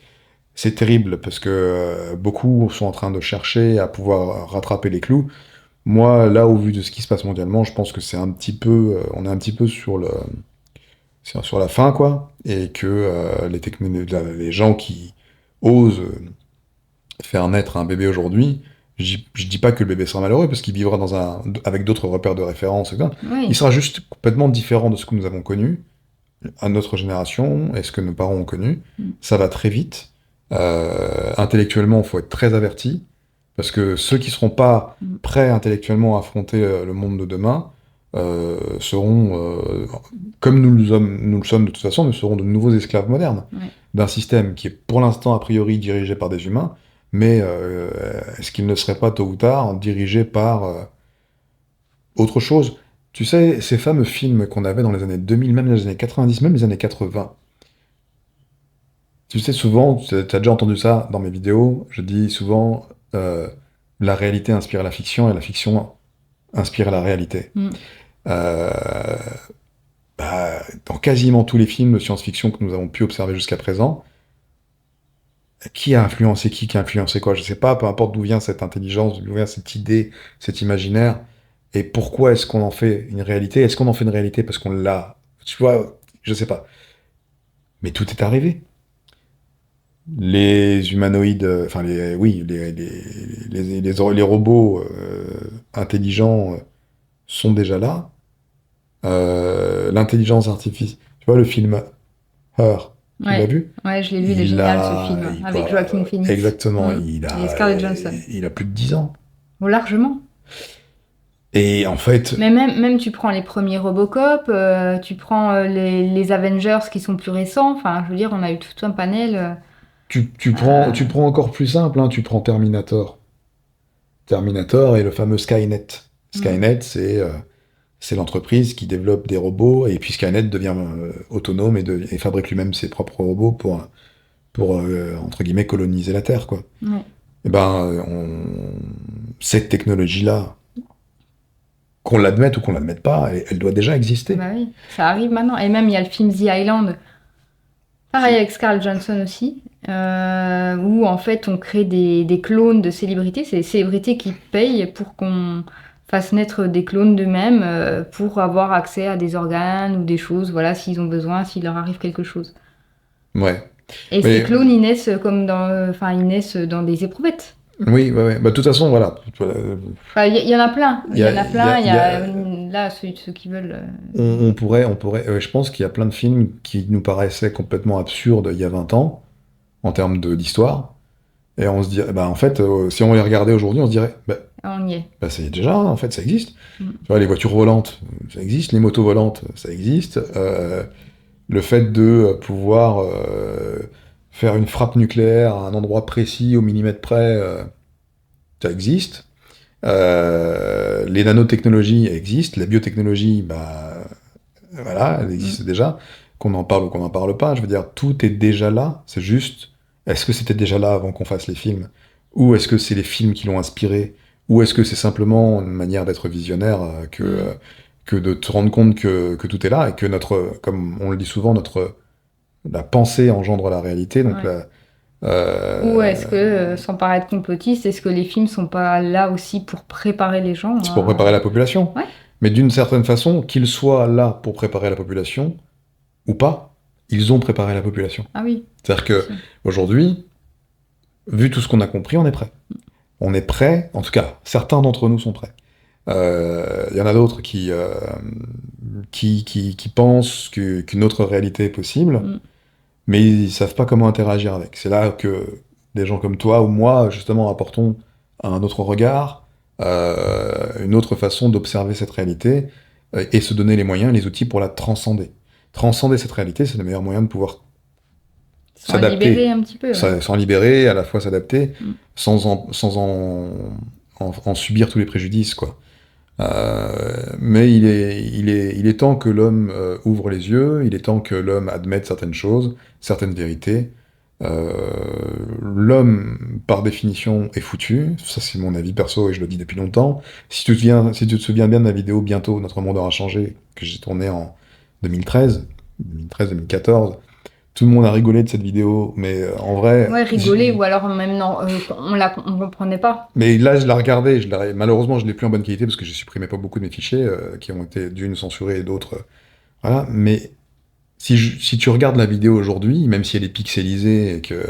C'est terrible parce que beaucoup sont en train de chercher à pouvoir rattraper les clous. Moi, là, au vu de ce qui se passe mondialement, je pense que c'est un petit peu, on est un petit peu sur la fin, quoi, et que les gens qui osent faire naître un bébé aujourd'hui, je dis pas que le bébé sera malheureux parce qu'il vivra avec d'autres repères de référence, etc. Il Oui. sera juste complètement différent de ce que nous avons connu à notre génération et ce que nos parents ont connu. Mm. Ça va très vite. Intellectuellement, il faut être très averti parce que ceux qui seront pas Mm. prêts intellectuellement à affronter le monde de demain seront, comme nous le sommes de toute façon, nous serons de nouveaux esclaves modernes Ouais. d'un système qui est pour l'instant a priori dirigé par des humains, mais est-ce qu'il ne serait pas tôt ou tard dirigé par autre chose? Tu sais, ces fameux films qu'on avait dans les années 2000, même les années 90, même les années 80, tu sais, souvent, tu as déjà entendu ça dans mes vidéos, je dis souvent, la réalité inspire la fiction et la fiction inspire la réalité. Mm. Euh, dans quasiment tous les films de science-fiction que nous avons pu observer jusqu'à présent, qui a influencé qui a influencé quoi, je sais pas, peu importe d'où vient cette intelligence, d'où vient cette idée, cet imaginaire, et pourquoi est-ce qu'on en fait une réalité? Est-ce qu'on en fait une réalité parce qu'on l'a? Tu vois, je sais pas. Mais tout est arrivé. Les humanoïdes, enfin oui, les robots intelligents sont déjà là. L'intelligence artificielle, tu vois le film Her, tu l'as Ouais. vu? Ouais, je l'ai vu, il est génial ce film, avec Joaquin Phoenix. Exactement, Mm. Et Scarlett Johansson. il a plus de 10 ans. Oh, largement. Et en fait, Mais même tu prends les premiers Robocop, tu prends les Avengers qui sont plus récents, enfin, je veux dire, on a eu tout un panel. tu prends encore plus simple, hein, tu prends Terminator. Terminator et le fameux Skynet. Mm. Skynet, c'est l'entreprise qui développe des robots, et puis Skynet devient autonome et fabrique lui-même ses propres robots pour entre guillemets, coloniser la Terre, quoi. Ouais. Et ben, cette technologie-là, qu'on l'admette ou qu'on l'admette pas, elle doit déjà exister. Bah oui, ça arrive maintenant. Et même, il y a le film The Island, pareil avec Scarlett Johansson aussi. où en fait on crée des clones de célébrités. C'est les célébrités qui payent pour qu'on fasse naître des clones d'eux-mêmes pour avoir accès à des organes ou des choses, voilà, s'ils ont besoin, s'il leur arrive quelque chose. Ouais. Et ces Mais clones, ils naissent comme enfin, ils naissent dans des éprouvettes. oui, ouais, ouais. Bah, de toute façon, voilà. Enfin, il y en a plein. Il Il y y a, en a il y plein. a- Il y il y a a- là ceux qui veulent. on pourrait, je pense qu'il y a plein de films qui nous paraissaient complètement absurdes il y a 20 ans, en termes d'histoire. Et on se dirait, bah, en fait, si on les regardait aujourd'hui, on se dirait, On y est. bah, ça y est déjà, hein, en fait, ça existe. Mm. Tu vois, les voitures volantes, ça existe. Les motos volantes, ça existe. Le fait de pouvoir faire une frappe nucléaire à un endroit précis, au millimètre près, ça existe. Les nanotechnologies existent. La biotechnologie, bah, voilà, elle existe déjà. Qu'on en parle ou qu'on n'en parle pas, je veux dire, tout est déjà là. C'est juste, est-ce que c'était déjà là avant qu'on fasse les films? Ou est-ce que c'est les films qui l'ont inspiré? Ou est-ce que c'est simplement une manière d'être visionnaire que de te rendre compte que tout est là et que comme on le dit souvent, la pensée engendre la réalité. Donc Ouais. Ou est-ce que, euh, sans paraître complotiste, est-ce que les films sont pas là aussi pour préparer les gens c'est pour préparer la population. Ouais. Mais d'une certaine façon, qu'ils soient là pour préparer la population ou pas, ils ont préparé la population. Ah oui. C'est-à-dire que aujourd'hui, vu tout ce qu'on a compris, on est prêt. On est prêt, en tout cas, certains d'entre nous sont prêts. Il y en a d'autres qui pensent qu'une autre réalité est possible, Mm. mais ils savent pas comment interagir avec. C'est là que des gens comme toi ou moi, justement, apportons un autre regard, une autre façon d'observer cette réalité, et se donner les moyens, les outils pour la transcender. Transcender cette réalité, c'est le meilleur moyen de pouvoir S'en libérer s'adapter, un petit peu. Ouais. s'en libérer, à la fois s'adapter, Mm. sans en subir tous les préjudices, quoi. Mais il est temps que l'homme ouvre les yeux, il est temps que l'homme admette certaines choses, certaines vérités. L'homme, par définition, est foutu. Ça, c'est mon avis perso et je le dis depuis longtemps. Si tu te souviens bien de ma vidéo Bientôt, notre monde aura changé, que j'ai tournée en 2013-2014, tout le monde a rigolé de cette vidéo, mais en vrai, Ouais, rigoler ou alors même non, on comprenait pas. mais là, je la regardais, malheureusement, je l'ai plus en bonne qualité parce que j'ai supprimé pas beaucoup de mes fichiers qui ont été d'une censurés et d'autres. Voilà, mais si tu regardes la vidéo aujourd'hui, même si elle est pixelisée et que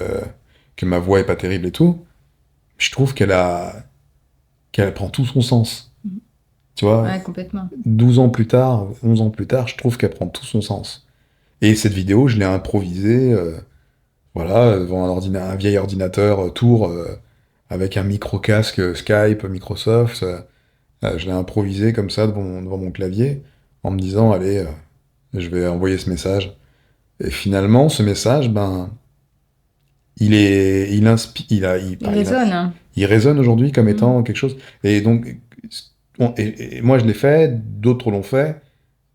ma voix est pas terrible et tout, je trouve qu'elle prend tout son sens. Mhm. Tu vois, Ouais, complètement. 12 ans plus tard, 11 ans plus tard, je trouve qu'elle prend tout son sens. Et cette vidéo, je l'ai improvisée, voilà, devant un vieil ordinateur Tour, avec un micro-casque Skype, Microsoft. Je l'ai improvisé comme ça devant mon clavier, en me disant, allez, je vais envoyer ce message. Et finalement, ce message, ben, il inspire, Il résonne. Hein. il résonne aujourd'hui comme Mm. étant quelque chose. Et donc, et moi je l'ai fait, d'autres l'ont fait.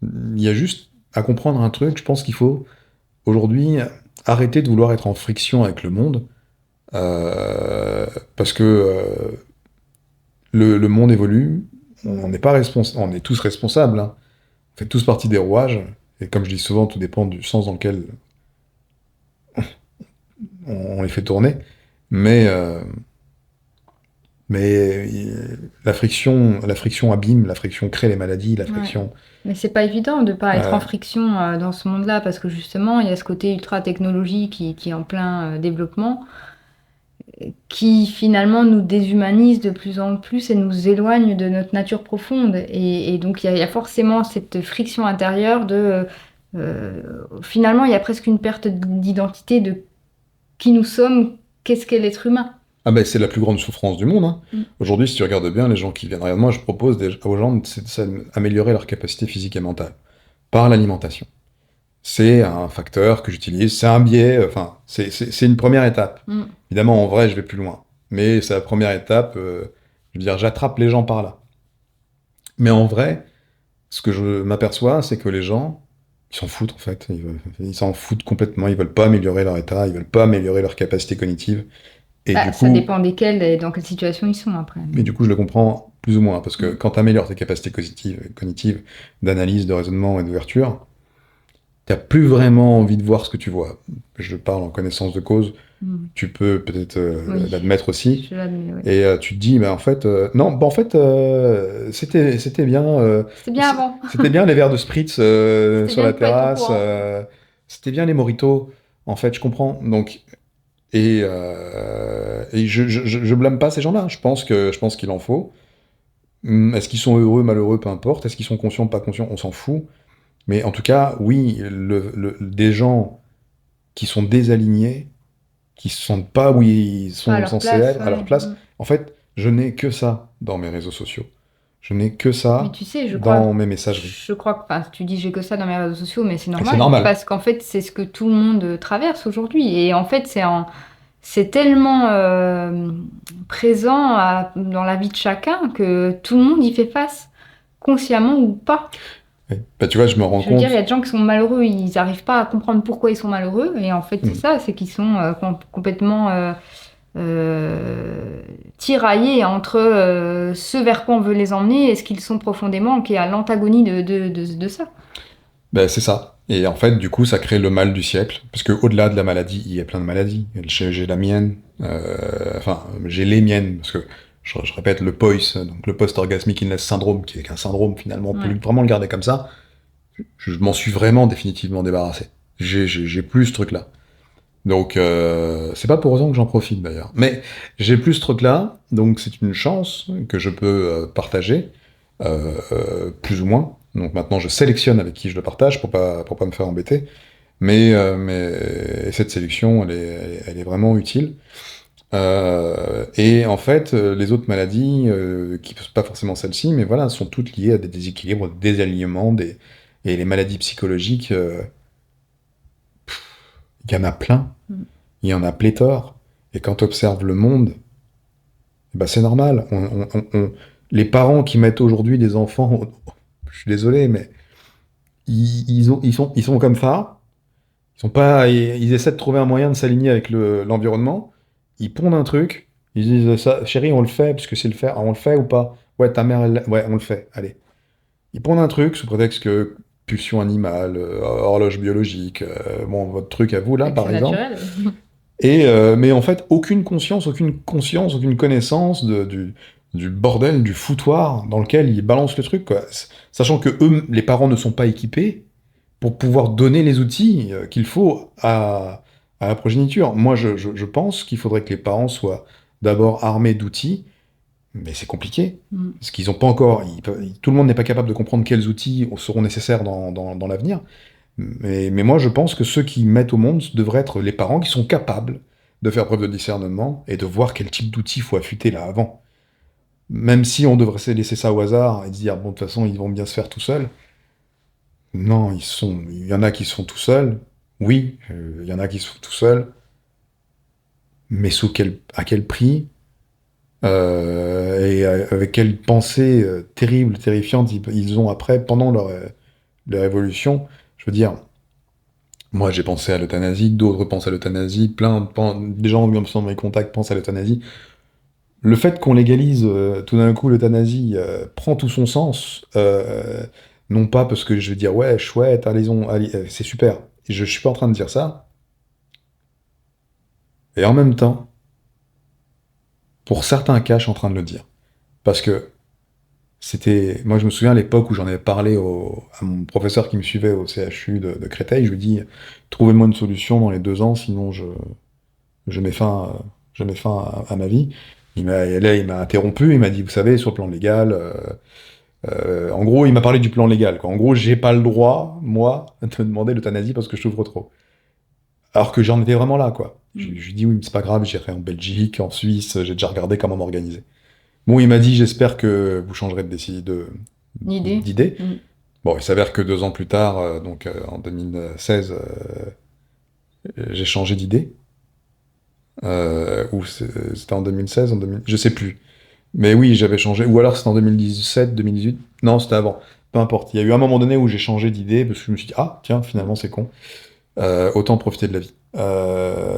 Il y a juste à comprendre un truc. Je pense qu'il faut aujourd'hui arrêter de vouloir être en friction avec le monde, parce que le monde évolue. On n'est pas responsable, on est tous responsables. Hein. On fait tous partie des rouages. Et comme je dis souvent, tout dépend du sens dans lequel on les fait tourner. Mais, euh, mais la friction abîme, la friction crée les maladies, la Ouais. friction. Mais c'est pas évident de pas être en euh, friction dans ce monde-là parce que justement, il y a ce côté ultra technologie qui est en plein développement qui finalement nous déshumanise de plus en plus et nous éloigne de notre nature profonde. Et donc il y a forcément cette friction intérieure de... finalement, il y a presque une perte d'identité de qui nous sommes, qu'est-ce qu'est l'être humain. Ah ben c'est la plus grande souffrance du monde. Hein. Mm. Aujourd'hui, si tu regardes bien, les gens qui viennent, regarde, moi je propose aux gens d'améliorer leur capacité physique et mentale par l'alimentation. C'est un facteur que j'utilise, c'est un biais, enfin, c'est une première étape. Mm. Évidemment, en vrai, je vais plus loin. Mais c'est la première étape, je veux dire, j'attrape les gens par là. Mais en vrai, ce que je m'aperçois, c'est que les gens, ils s'en foutent en fait. Ils s'en foutent complètement, ils veulent pas améliorer leur état, ils veulent pas améliorer leur capacité cognitive. Et Bah, du ça coup, dépend desquels et dans quelle situation ils sont après. mais du coup, je le comprends plus ou moins, parce que Mm. quand tu améliores tes capacités cognitives, d'analyse, de raisonnement et d'ouverture, t'as plus vraiment envie de voir ce que tu vois. Je parle en connaissance de cause. Mm. Tu peux peut-être Oui, l'admettre aussi. je l'admets, oui. Et tu te dis, en fait, non, en fait, c'était bien, C'était bien avant. c'était bien les verres de spritz C'était sur bien la de pas être au terrasse, courant. c'était bien les mojitos. En fait, je comprends. Donc, et je blâme pas ces gens-là. Je pense qu'il en faut. Est-ce qu'ils sont heureux, malheureux, peu importe. Est-ce qu'ils sont conscients, pas conscients, on s'en fout. Mais en tout cas, oui, des gens qui sont désalignés, qui se sentent pas où ils Pas à sont leur censés place, être, à ouais. leur place. En fait, je n'ai que ça dans mes réseaux sociaux. Je n'ai que Mais ça tu sais, dans mes messageries. enfin, tu dis j'ai que ça dans mes réseaux sociaux, mais c'est Et c'est normal, normal. parce qu'en fait, c'est ce que tout le monde traverse aujourd'hui. Et en fait, c'est tellement présent dans la vie de chacun que tout le monde y fait face, consciemment ou pas. Ouais. Bah, tu vois, je me rends Je veux dire, il y a compte. des gens qui sont malheureux, ils n'arrivent pas à comprendre pourquoi ils sont malheureux, et en fait, c'est Hmm. ça, c'est qu'ils sont complètement euh, tiraillés entre ce vers quoi on veut les emmener et ce qu'ils sont profondément, qui est à l'antagonie de ça. Ben, c'est ça. Et en fait, du coup, ça crée le mal du siècle. Parce que au-delà de la maladie, il y a plein de maladies. J'ai la mienne, enfin, j'ai les miennes, parce que je répète, le POIS, donc le post-orgasmic illness syndrome, qui est qu'un syndrome finalement, on peut Ouais. vraiment le garder comme ça. Je m'en suis vraiment définitivement débarrassé. J'ai plus ce truc-là. Donc, c'est pas pour autant que j'en profite d'ailleurs. Mais j'ai plus ce truc-là, donc c'est une chance que je peux partager, plus ou moins. Donc maintenant, je sélectionne avec qui je le partage pour pas me faire embêter. Mais cette sélection, elle est vraiment utile. Et en fait, les autres maladies, qui sont pas forcément celles-ci, mais voilà, sont toutes liées à des déséquilibres, des désalignements, et les maladies psychologiques, il y en a plein. Mm. Il y en a pléthore. Et quand tu observes le monde, bah c'est normal. Les parents qui mettent aujourd'hui des enfants, je suis désolé, mais ils sont comme ça. Ils sont pas, ils essaient de trouver un moyen de s'aligner avec l'environnement. Ils pondent un truc. Ils disent ça, chérie, on le fait parce que c'est le faire. Ah, on le fait ou pas? Ouais, ta mère, ouais, on le fait. Allez. Ils pondent un truc sous prétexte que pulsion animale, horloge biologique, bon, votre truc à vous là, Et que par c'est exemple. naturel. Et, mais en fait, aucune conscience, aucune connaissance du bordel, du foutoir dans lequel ils balancent le truc, quoi. Sachant que eux, les parents ne sont pas équipés pour pouvoir donner les outils qu'il faut à la progéniture. Moi, je pense qu'il faudrait que les parents soient d'abord armés d'outils, mais c'est compliqué. Mm. Parce qu'ils n'ont pas encore. Tout le monde n'est pas capable de comprendre quels outils seront nécessaires dans l'avenir. Mais moi, je pense que ceux qui mettent au monde devraient être les parents qui sont capables de faire preuve de discernement et de voir quel type d'outils il faut affûter là avant. Même si on devrait se laisser ça au hasard et se dire, bon, de toute façon, ils vont bien se faire tout seuls. Non, il y en a qui sont tout seuls. Oui, il y en a qui sont tout seuls. Mais à quel prix avec quelle pensée terrible, terrifiante ils ont après, pendant leur évolution. Je veux dire, moi, j'ai pensé à l'euthanasie, d'autres pensent à l'euthanasie, des gens dans mes contacts pensent à l'euthanasie. Le fait qu'on légalise tout d'un coup l'euthanasie prend tout son sens, non pas parce que je vais dire ouais, chouette, allez, c'est super. Je suis pas en train de dire ça. Et en même temps, pour certains cas, je suis en train de le dire. Parce que moi je me souviens à l'époque où j'en avais parlé à mon professeur qui me suivait au CHU de Créteil, je lui dis, trouvez-moi une solution dans les 2 ans, sinon je mets fin, je mets fin à ma vie. Il m'a interrompu, il m'a dit, vous savez, sur le plan légal, en gros, il m'a parlé du plan légal, quoi. En gros, j'ai pas le droit, moi, de demander l'euthanasie parce que je souffre trop. Alors que j'en étais vraiment là, quoi. Je Mm. lui dis, oui, mais c'est pas grave, j'irai en Belgique, en Suisse, j'ai déjà regardé comment m'organiser. Bon, il m'a dit, j'espère que vous changerez L'idée. d'idée. Mm. Bon, il s'avère que 2 ans plus tard, donc en 2016, j'ai changé d'idée. Ou c'était en 2016, je sais plus. Mais oui, j'avais changé. Ou alors c'était en 2017, 2018. Non, c'était avant. Peu importe. Il y a eu un moment donné où j'ai changé d'idée parce que je me suis dit, ah, tiens, finalement, c'est con. Autant profiter de la vie.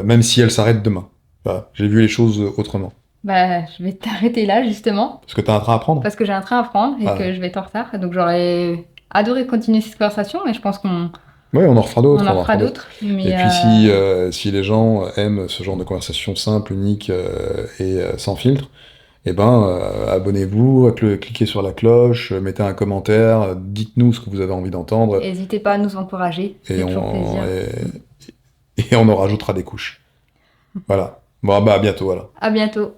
Même si elle s'arrête demain. Voilà. J'ai vu les choses autrement. Bah, je vais t'arrêter là, justement, Parce que t'as un train à prendre. parce que j'ai un train à prendre et Ah, que je vais être en retard. Donc, j'aurais adoré continuer cette conversation, mais je pense qu'on Ouais, on en refera d'autres, On on en en fera refera d'autres. d'autres, Et mais puis si les gens aiment ce genre de conversation simple, unique et sans filtre, eh ben abonnez-vous, cliquez sur la cloche, mettez un commentaire, dites-nous ce que vous avez envie d'entendre n'hésitez pas à nous encourager, ça et fait toujours on, plaisir. et, et on en rajoutera des couches. Voilà. Bon, bah à bientôt alors. À bientôt.